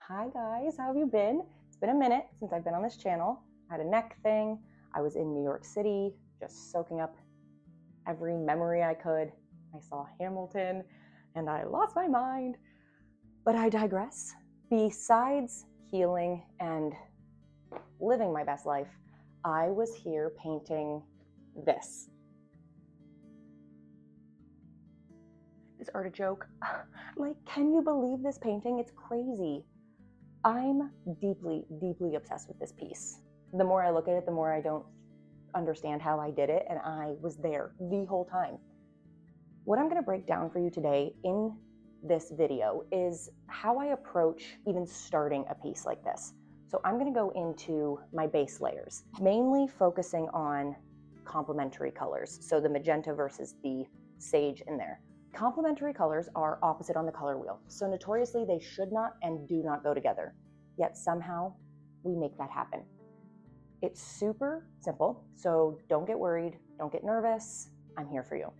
Hi guys, how have you been? It's been a minute since I've been on this channel. I had a neck thing. I was in New York City, just soaking up every memory I could. I saw Hamilton and I lost my mind. But I digress. Besides healing and living my best life, I was here painting this. This artichoke. Like, can you believe this painting? It's crazy. I'm deeply, deeply obsessed with this piece. The more I look at it, the more I don't understand how I did it, and I was there the whole time. What I'm going to break down for you today in this video is how I approach even starting a piece like this. So I'm going to go into my base layers, mainly focusing on complementary colors. So the magenta versus the sage in there. Complementary colors are opposite on the color wheel, so notoriously they should not and do not go together, yet somehow we make that happen. It's super simple, so don't get worried, don't get nervous, I'm here for you.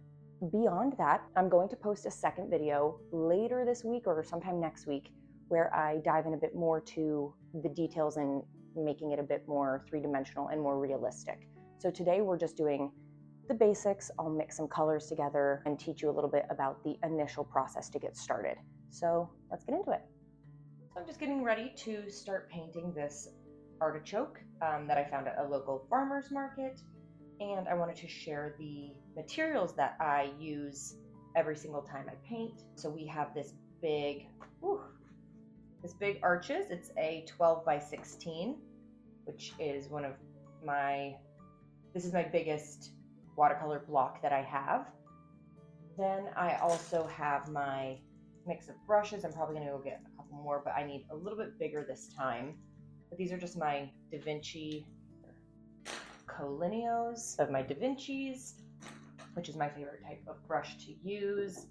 Beyond that, I'm going to post a second video later this week or sometime next week where I dive in a bit more to the details and making it a bit more three-dimensional and more realistic. So today we're just doing the basics. I'll mix some colors together and teach you a little bit about the initial process to get started. So let's get into it. So I'm just getting ready to start painting this artichoke that I found at a local farmer's market. And I wanted to share the materials that I use every single time I paint. So we have this big arches. It's a 12 by 16, which is this is my biggest watercolor block that I have. Then I also have my mix of brushes. I'm probably gonna go get a couple more, but I need a little bit bigger this time. But these are just my Da Vinci Colineos of my Da Vinci's, which is my favorite type of brush to use.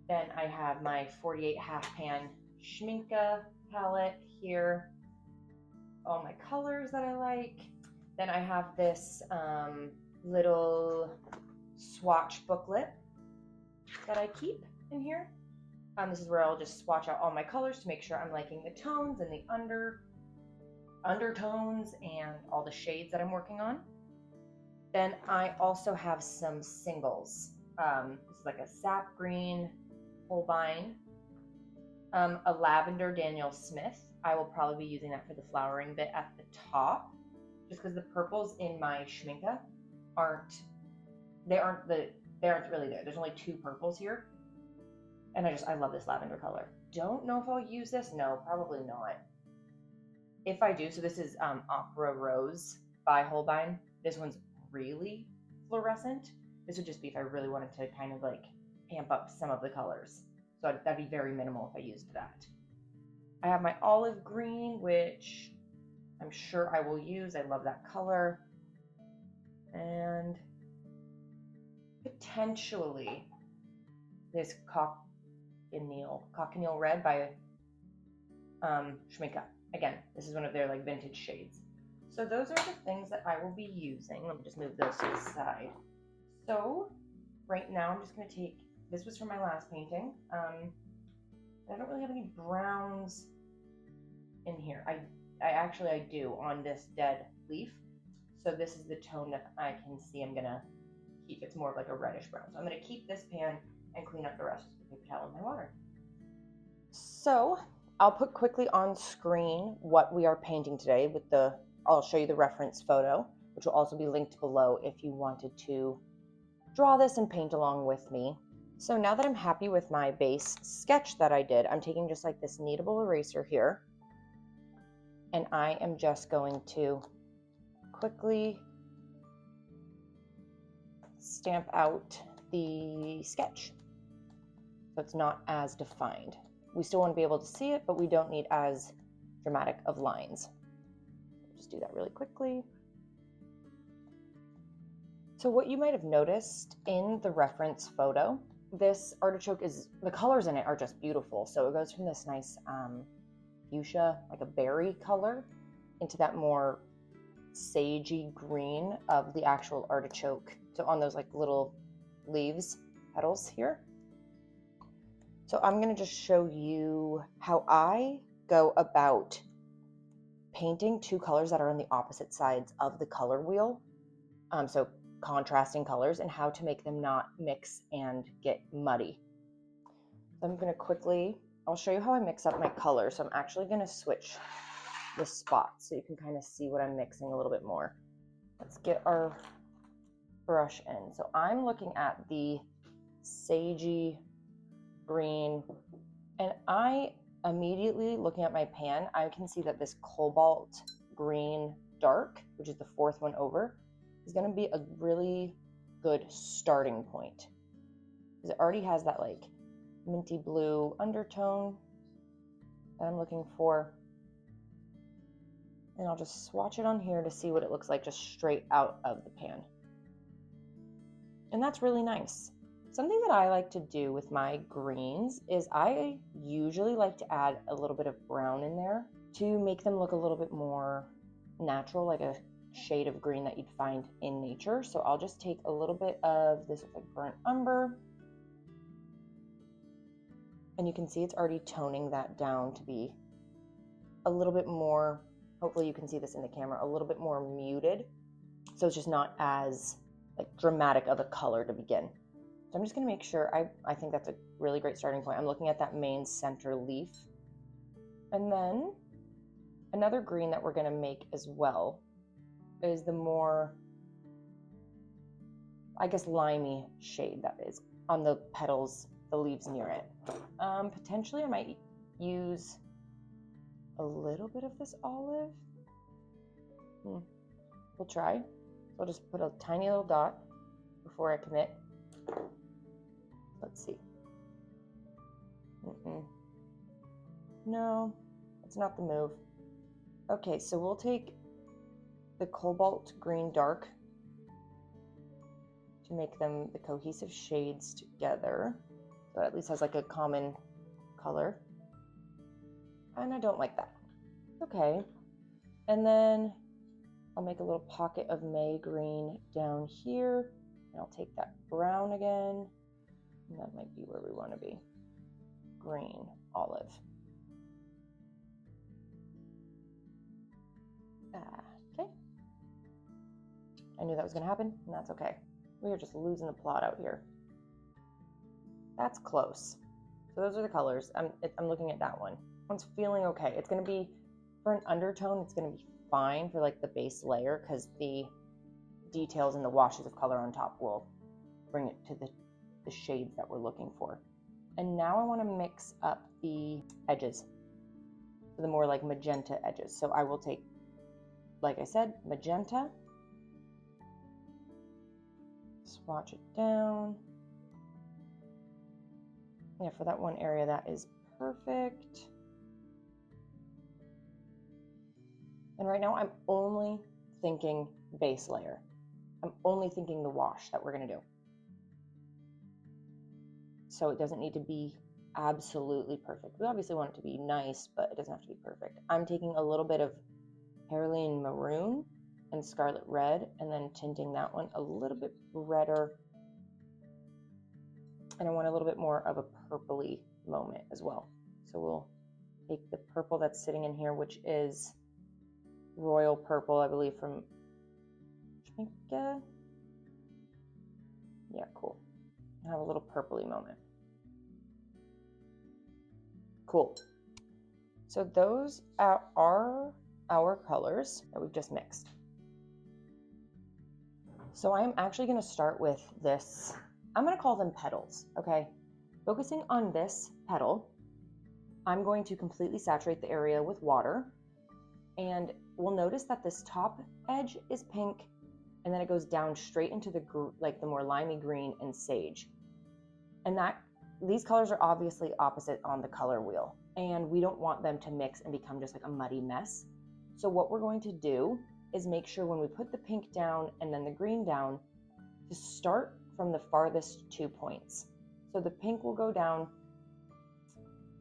Then I have my 48 half pan Schmincke palette here. All my colors that I like. Then I have this little swatch booklet that I keep in here. This is where I'll just swatch out all my colors to make sure I'm liking the tones and the undertones and all the shades that I'm working on. Then I also have some singles. This is like a Sap Green Holbein, a lavender Daniel Smith. I will probably be using that for the flowering bit at the top, just because the purples in my Schmincke aren't really there. There's only two purples here. And I love this lavender color. Don't know if I'll use this. No, probably not. If I do, so this is Opera Rose by Holbein. This one's really fluorescent. This would just be if I really wanted to kind of like amp up some of the colors. So that'd be very minimal if I used that. I have my olive green, which I'm sure I will use. I love that color. And potentially this cochineal red by Schmincke. Again, this is one of their like vintage shades. So those are the things that I will be using. Let me just move those to the side. So right now I'm just going to take, this was from my last painting. I don't really have any browns in here. I do on this dead leaf. So this is the tone that I can see I'm gonna keep. It's more of like a reddish brown. So I'm gonna keep this pan and clean up the rest with the paper towel and my water. So I'll put quickly on screen what we are painting today with I'll show you the reference photo, which will also be linked below if you wanted to draw this and paint along with me. So now that I'm happy with my base sketch that I did, I'm taking just like this Kneadable eraser here. And I am just going to quickly stamp out the sketch so it's not as defined. We still want to be able to see it, but we don't need as dramatic of lines. Just do that really quickly. So what you might have noticed in the reference photo, this artichoke the colors in it are just beautiful. So it goes from this nice fuchsia, like a berry color, into that more sagey green of the actual artichoke. So on those like little leaves, petals here. So I'm going to just show you how I go about painting two colors that are on the opposite sides of the color wheel. So contrasting colors, and how to make them not mix and get muddy. So I'm going to quickly, I'll show you how I mix up my colors. So I'm actually going to switch the spots so you can kind of see what I'm mixing a little bit more. Let's get our brush in. So I'm looking at the sagey green, and I immediately, looking at my pan, I can see that this cobalt green dark, which is the fourth one over, is going to be a really good starting point, because it already has that like minty blue undertone that I'm looking for. And I'll just swatch it on here to see what it looks like just straight out of the pan. And that's really nice. Something that I like to do with my greens is I usually like to add a little bit of brown in there to make them look a little bit more natural, like a shade of green that you'd find in nature. So I'll just take a little bit of this like burnt umber, and you can see it's already toning that down to be a little bit more, hopefully you can see this in the camera, a little bit more muted. So it's just not as like dramatic of a color to begin. So I'm just going to make sure, I think that's a really great starting point. I'm looking at that main center leaf. And then another green that we're going to make as well is the more, I guess, limey shade that is on the petals, the leaves near it. Potentially I might use a little bit of this olive. We'll try. So I'll just put a tiny little dot before I commit. Let's see. No, it's not the move. Okay, so we'll take the cobalt green dark to make them the cohesive shades together. So it at least has like a common color. And I don't like that. Okay. And then I'll make a little pocket of May green down here. And I'll take that brown again. And that might be where we want to be. Green, olive. Okay. I knew that was going to happen, and that's okay. We are just losing the plot out here. That's close. So those are the colors. I'm looking at that one. One's feeling okay. It's going to be, for an undertone, it's going to be fine for like the base layer, because the details and the washes of color on top will bring it to the shades that we're looking for. And now I want to mix up the edges, so the more like magenta edges. So I will take, like I said, magenta, swatch it down. Yeah, for that one area, that is perfect. And right now I'm only thinking base layer. I'm only thinking the wash that we're going to do. So it doesn't need to be absolutely perfect. We obviously want it to be nice, but it doesn't have to be perfect. I'm taking a little bit of Heirloom Maroon and Scarlet Red, and then tinting that one a little bit redder. And I want a little bit more of a purpley moment as well. So we'll take the purple that's sitting in here, which is Royal Purple, I believe, from Schmincke. Yeah, cool. I have a little purpley moment. Cool. So those are our colors that we've just mixed. So I'm actually going to start with this. I'm going to call them petals, okay? Focusing on this petal, I'm going to completely saturate the area with water. And we'll notice that this top edge is pink, and then it goes down straight into the more limey green and sage. And these colors are obviously opposite on the color wheel, and we don't want them to mix and become just like a muddy mess. So what we're going to do is make sure when we put the pink down and then the green down, to start from the farthest 2 points. So the pink will go down,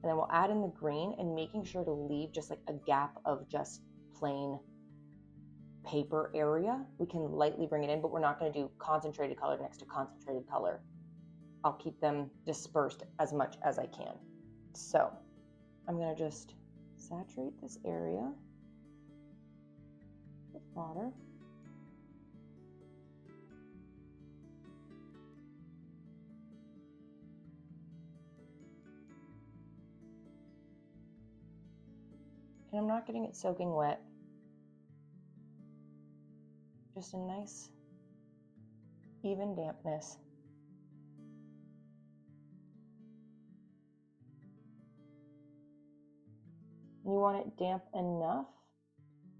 and then we'll add in the green, and making sure to leave just like a gap of just plain paper area. We can lightly bring it in, but we're not going to do concentrated color next to concentrated color. I'll keep them dispersed as much as I can. So I'm going to just saturate this area with water. And I'm not getting it soaking wet. Just a nice, even dampness. You want it damp enough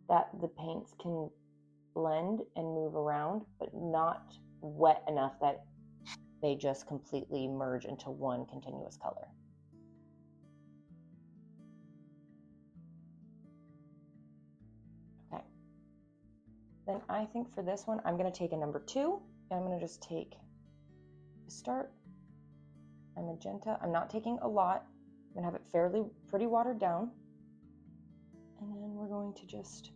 that the paints can blend and move around, but not wet enough that they just completely merge into one continuous color. Okay. Then I think for this one, I'm going to take a number 2, and I'm going to just take the start, a magenta. I'm not taking a lot. I'm going to have it pretty watered down. And then we're going to just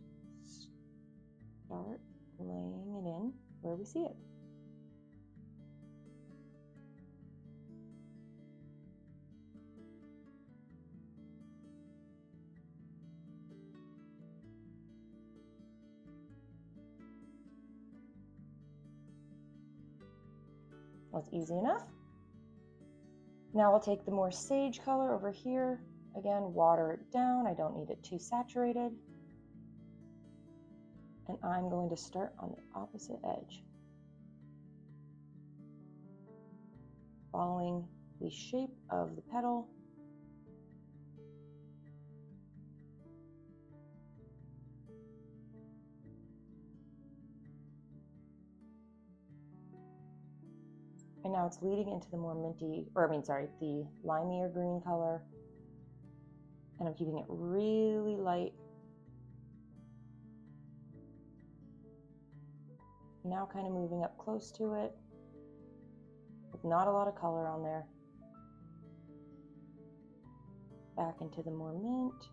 start laying it in where we see it. Well, it's easy enough. Now I'll take the more sage color over here. Again, water it down. I don't need it too saturated. And I'm going to start on the opposite edge, following the shape of the petal. And now it's leading into the more minty, the limier green color. And I'm keeping it really light. Now kind of moving up close to it, with not a lot of color on there. Back into the more mint.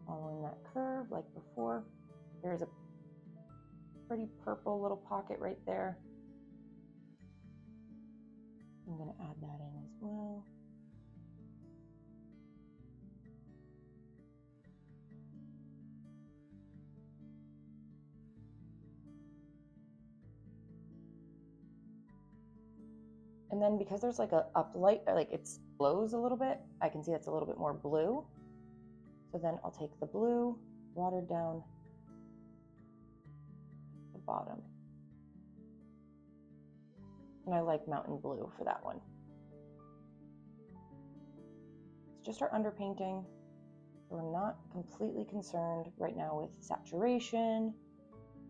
Following that curve like before. There's a pretty purple little pocket right there. I'm going to add that in as well. And then because there's like a uplight, like it glows a little bit, I can see it's a little bit more blue. So then I'll take the blue, watered down the bottom. And I like mountain blue for that one. It's just our underpainting. We're not completely concerned right now with saturation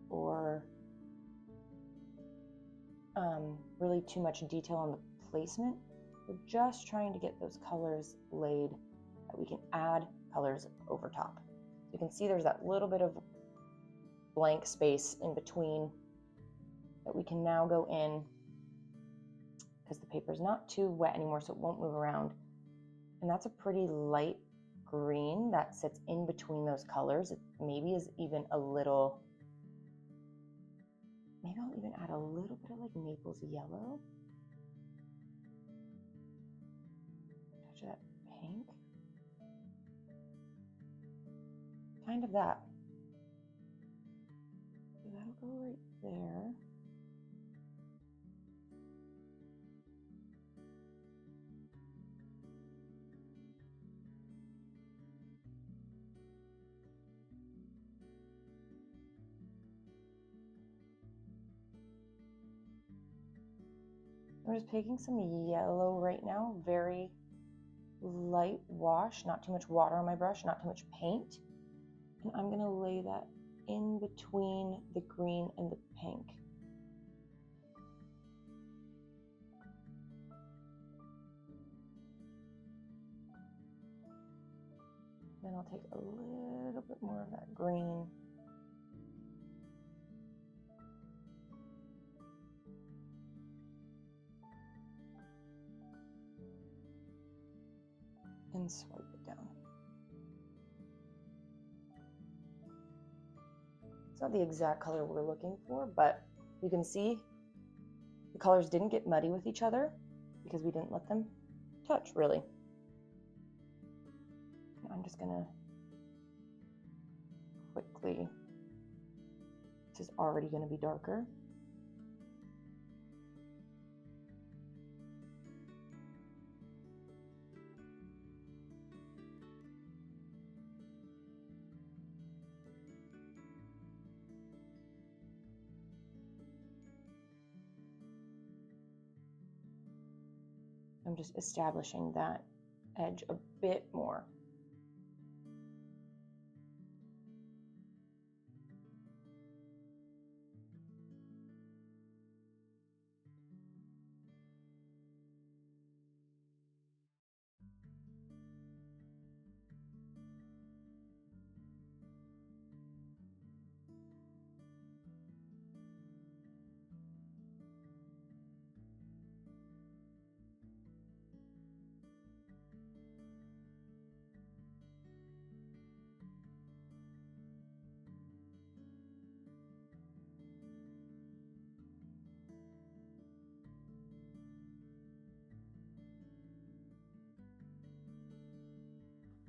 or really too much detail on the placement. We're just trying to get those colors laid that we can add colors over top. You can see there's that little bit of blank space in between that we can now go in, because the paper is not too wet anymore, so it won't move around. And that's a pretty light green that sits in between those colors. It maybe is even a little, maybe I'll even add a little bit of like Naples Yellow. Touch of that pink. Kind of that. So that'll go right there. I'm just taking some yellow right now, very light wash, not too much water on my brush, not too much paint. And I'm gonna lay that in between the green and the pink. Then I'll take a little bit more of that green. And swipe it down. It's not the exact color we're looking for, but you can see the colors didn't get muddy with each other because we didn't let them touch, really. I'm just gonna quickly, this is already gonna be darker. I'm just establishing that edge a bit more.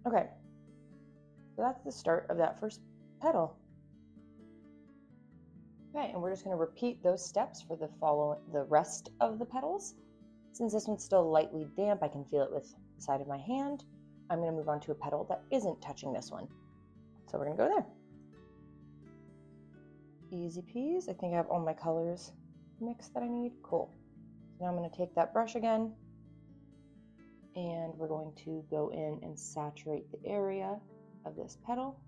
Okay, so that's the start of that first petal. Okay, and we're just going to repeat those steps for the rest of the petals. Since this one's still lightly damp, I can feel it with the side of my hand. I'm going to move on to a petal that isn't touching this one. So we're going to go there. Easy peas. I think I have all my colors mixed that I need. Cool. So now I'm going to take that brush again, and we're going to go in and saturate the area of this petal.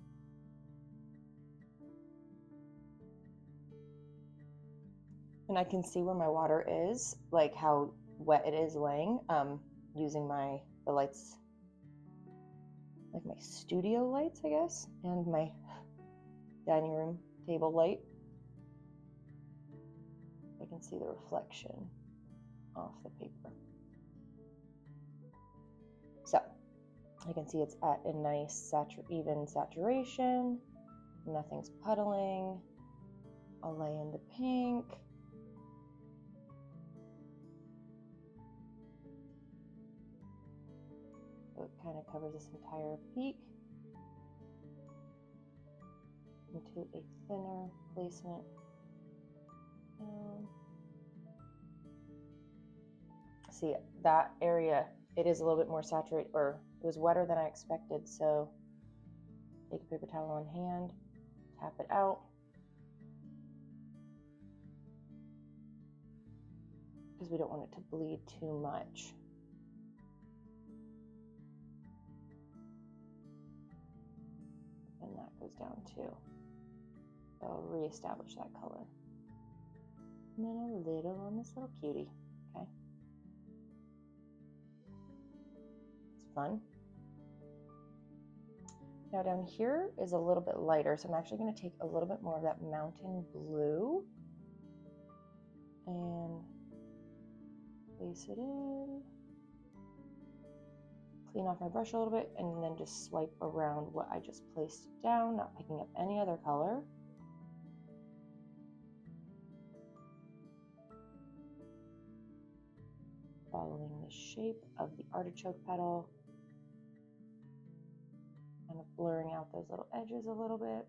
And I can see where my water is, like how wet it is laying, using the lights, like my studio lights, I guess, and my dining room table light. I can see the reflection off the paper. So I can see it's at a nice even saturation. Nothing's puddling. I'll lay in the pink. So it kind of covers this entire peak into a thinner placement. See that area, it is a little bit more saturated, or it was wetter than I expected, so take a paper towel in hand, tap it out, because we don't want it to bleed too much. And that goes down too. So I'll reestablish that color. And then a little on this little cutie, okay? It's fun. Now down here is a little bit lighter, so I'm actually going to take a little bit more of that mountain blue and place it in. Clean off my brush a little bit, and then just swipe around what I just placed down, not picking up any other color. Following the shape of the artichoke petal, kind of blurring out those little edges a little bit.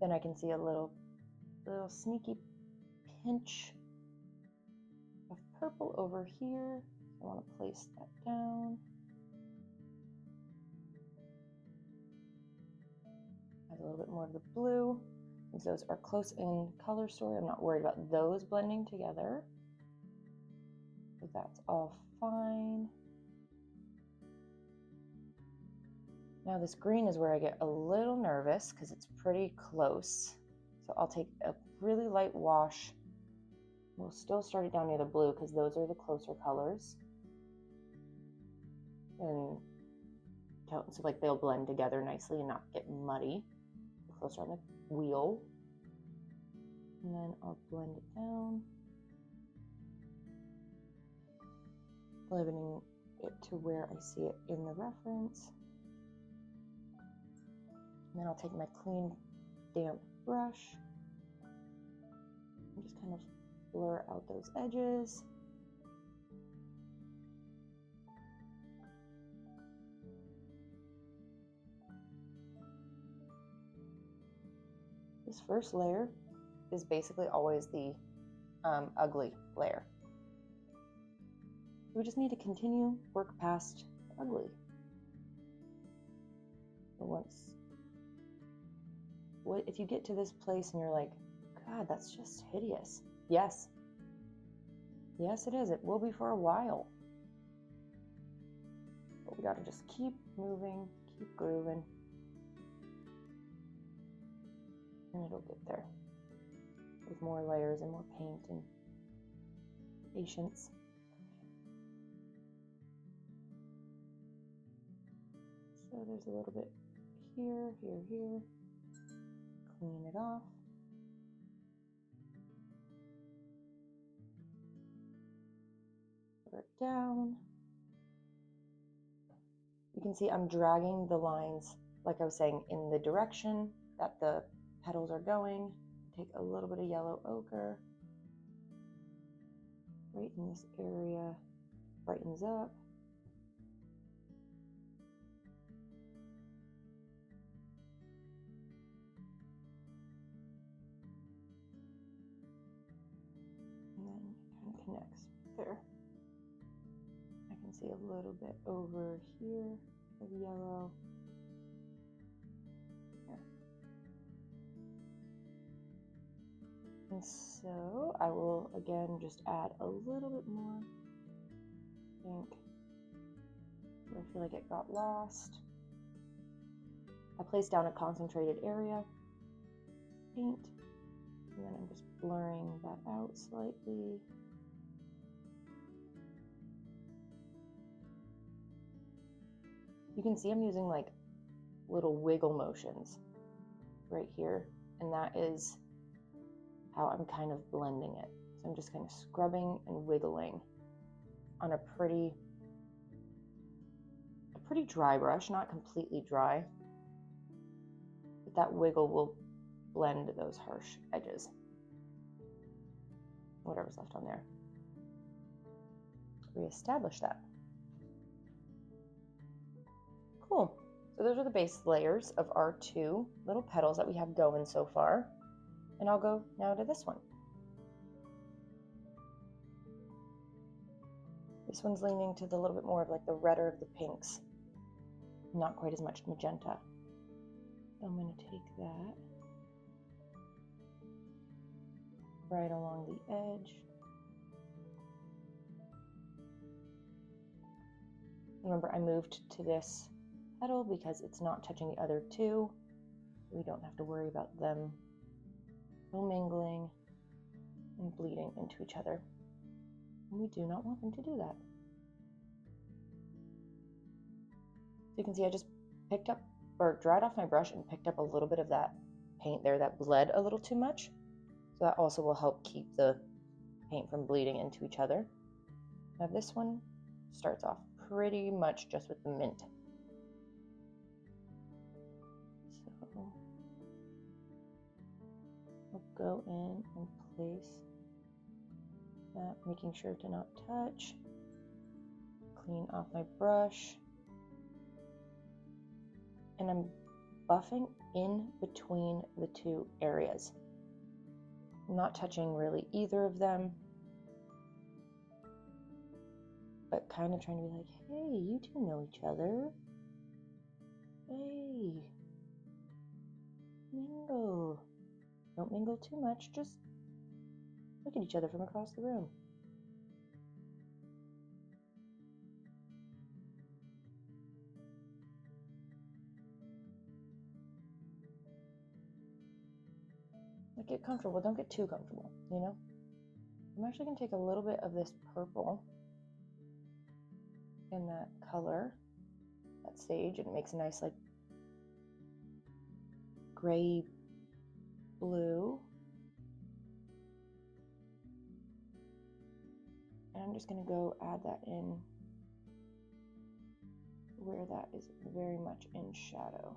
Then I can see a little sneaky pinch of purple over here. I want to place that down. Add a little bit more of the blue. Since those are close in color story, I'm not worried about those blending together. So that's all fine. Now this green is where I get a little nervous because it's pretty close. So I'll take a really light wash. We'll still start it down near the blue because those are the closer colors. And so like they'll blend together nicely and not get muddy. Closer on the wheel. And then I'll blend it down. Leavening it to where I see it in the reference. And then I'll take my clean damp brush and just kind of blur out those edges. This first layer is basically always the ugly layer. We just need to continue work past the ugly. But if you get to this place and you're like, God, that's just hideous. Yes. Yes, it is. It will be for a while. But we got to just keep moving, keep grooving, and it'll get there with more layers and more paint and patience. So there's a little bit here, here, here. Clean it off. Put it down. You can see I'm dragging the lines, like I was saying, in the direction that the petals are going. Take a little bit of yellow ochre right in this area, brightens up. And then it kind of connects there. I can see a little bit over here of yellow. And so I will again just add a little bit more pink where I feel like it got lost. I place down a concentrated area, paint, and then I'm just blurring that out slightly. You can see I'm using like little wiggle motions right here, and that is how I'm kind of blending it. So I'm just kind of scrubbing and wiggling on a pretty dry brush, not completely dry, but that wiggle will blend those harsh edges, whatever's left on there. Reestablish that. Cool. So those are the base layers of our two little petals that we have going so far. And I'll go now to this one. This one's leaning to the little bit more of like the redder of the pinks. Not quite as much magenta. So I'm going to take that right along the edge. Remember, I moved to this petal because it's not touching the other two. We don't have to worry about them mingling and bleeding into each other. And we do not want them to do that. So you can see I just picked up or dried off my brush and picked up a little bit of that paint there that bled a little too much. So that also will help keep the paint from bleeding into each other. Now this one starts off pretty much just with the mint. So I'll go in and place that, making sure to not touch. Clean off my brush. And I'm buffing in between the two areas. I'm not touching really either of them, but kind of trying to be like, hey, you two know each other. Hey, mingle. Don't mingle too much, just look at each other from across the room. Like, get comfortable, don't get too comfortable, you know? I'm actually going to take a little bit of this purple in that color, that sage, and it makes a nice, like, gray blue. And I'm just going to go add that in where that is very much in shadow.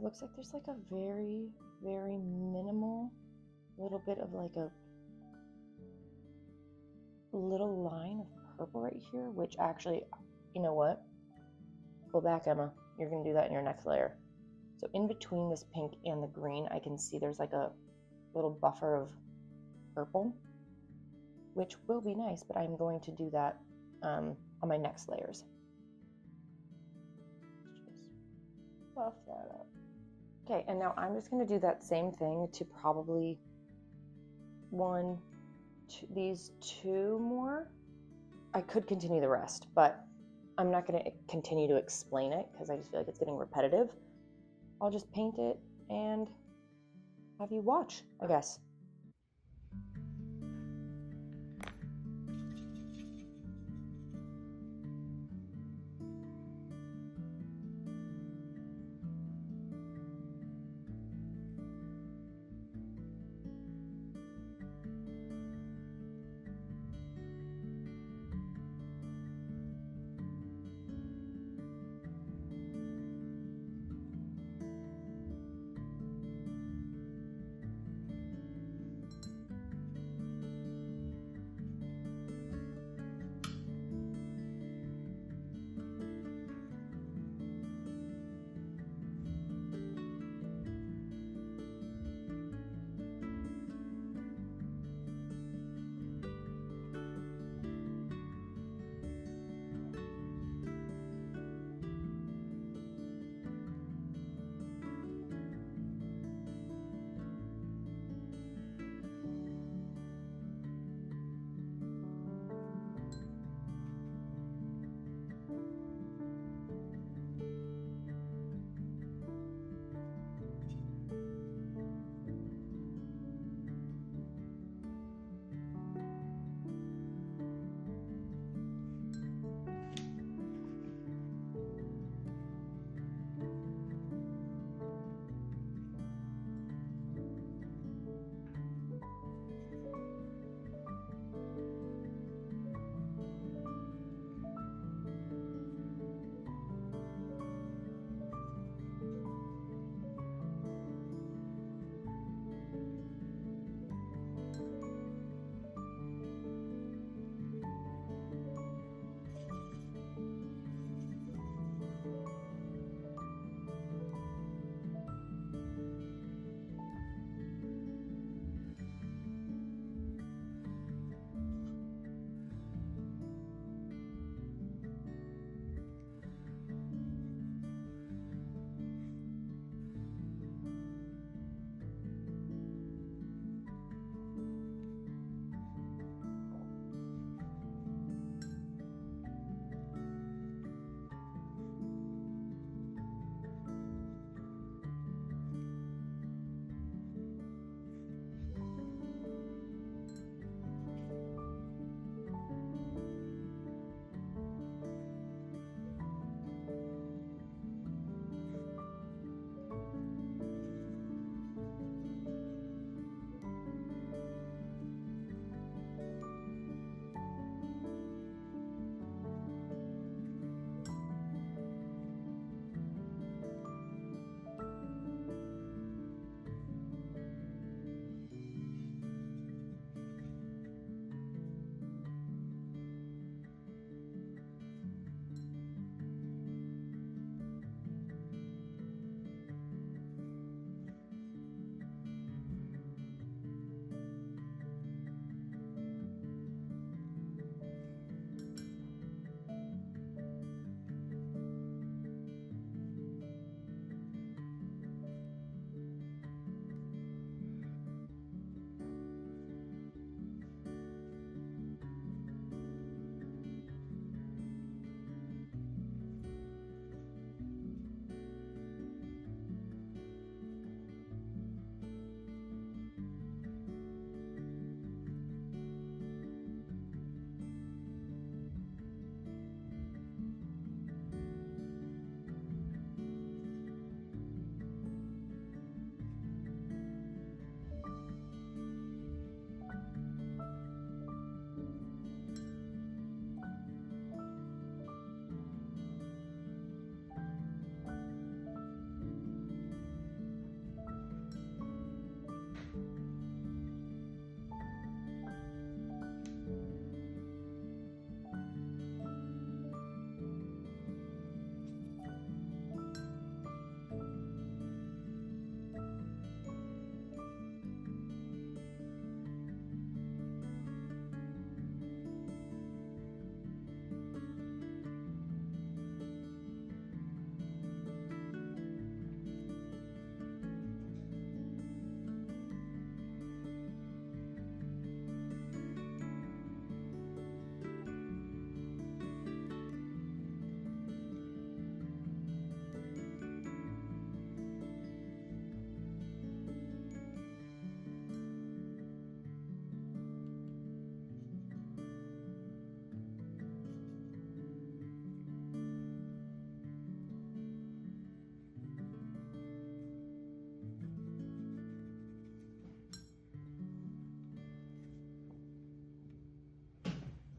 it looks like there's like a very, very minimal little bit of like a little line of purple right here, which actually, you know what? Go back, Emma. You're going to do that in your next layer. So in between this pink and the green, I can see there's like a little buffer of purple, which will be nice, but I'm going to do that on my next layers. Just buff that up. Okay, and now I'm just going to do that same thing to probably these two more. I could continue the rest, but I'm not going to continue to explain it because I just feel like it's getting repetitive. I'll just paint it and have you watch, I guess.